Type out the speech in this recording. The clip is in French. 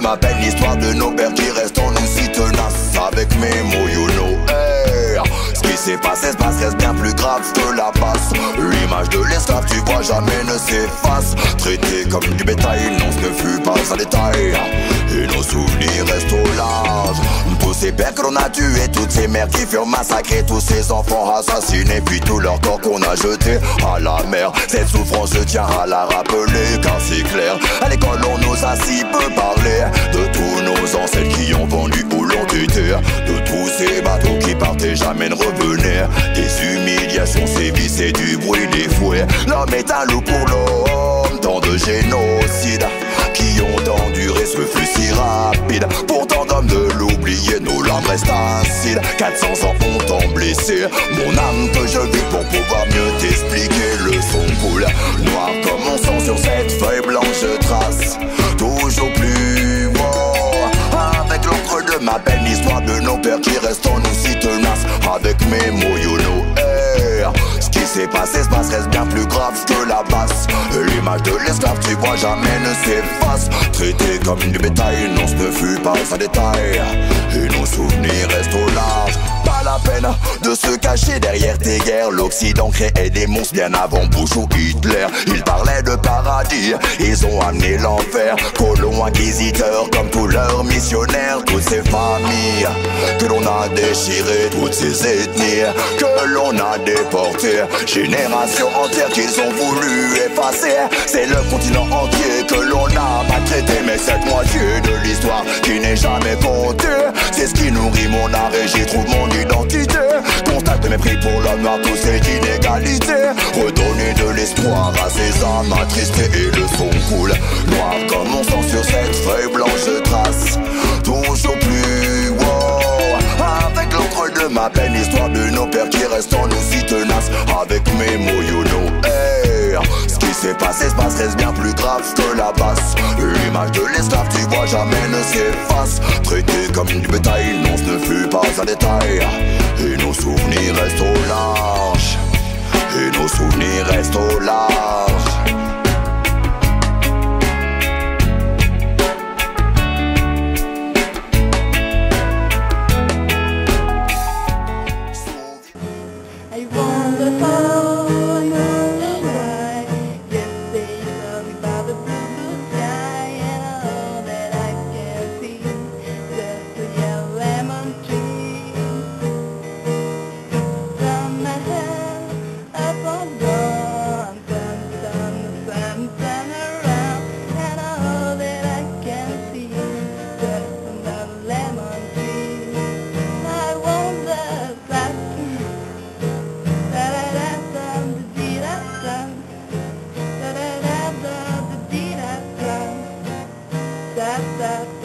ma peine, l'histoire de nos pères qui restent en nous si tenaces. Avec mes mots, you know, hey. Ce qui s'est passé se passe, reste bien plus grave que la basse. L'image de l'esclave, tu vois, jamais ne s'efface. Traité comme du bétail, non, ce ne fut pas un détail. Et nos souvenirs restent au large. Tous ces pères que l'on a tués, toutes ces mères qui furent massacrées, tous ces enfants assassinés, puis tout leur corps qu'on a jeté à la mer. Cette souffrance se tient à la rappeler, car c'est clair, à l'école on nous a si peu parlé de tous nos ancêtres qui ont vendu ou l'ont été, de tous ces bateaux qui partaient jamais ne revenaient, des humiliations, sévices et du bruit des fouets. L'homme est un loup pour l'homme, tant de génocides qui ont enduré ce flux si rapide. Pourtant d'hommes de l'oublier, nos larmes restent acides. 400 ans ont blessé mon âme que je vis pour pouvoir mieux t'expliquer. Le son coule, noir comme mon sang sur cette feuille blanche je trace. Toujours plus wow, avec l'encre de ma peine, l'histoire de nos pères qui restent en nous si tenaces. Avec mes mots, you know, hey. Ce qui s'est passé se passe, reste bien plus grave que la basse. L'image de l'esclave, tu vois, jamais ne s'efface. Traité comme du bétail, non, ce ne fut pas un détail. Et nos souvenirs restent au large. Pas la peine de se cacher derrière tes guerres. L'Occident créait des monstres bien avant Bush ou Hitler. Ils parlaient de paradis, ils ont amené l'enfer. Colons inquisiteurs comme tous leurs missionnaires. Toutes ces familles que l'on a déchirées, toutes ces ethnies que l'on a déportées, générations entières qu'ils ont voulu effacer. C'est le continent entier que l'on a maltraité. Mais cette moitié de l'histoire qui n'est jamais comptée, c'est ce qui nourrit mon art et j'y trouve mon identité. Constate le mépris pour l'homme noir, tous ces inégalités. Redonner de l'espoir à ces âmes attristées. Et le son coule, noir comme mon sang sur cette feuille blanche je trace. Toujours plus wow, avec l'encre de ma peine, l'histoire de nos pères qui restent en nous si tenaces. Avec mes mots, you know, hey. Ce qui s'est passé se passe, reste bien plus grave que la basse. L'image de l'esclave, tu vois, jamais ne s'efface. Traité comme du bétail, non, ce ne fut pas un détail. Et nos souvenirs restent au large. Et nos souvenirs restent au large. I wonder how, I wonder why. Yes, they tell me about the blue sky, and all that I can see, just a yellow lemon tree. From my head up on dawn, sun around, and all that I can see, just another lemon tree. I wonder if I da da da da da da da da da da.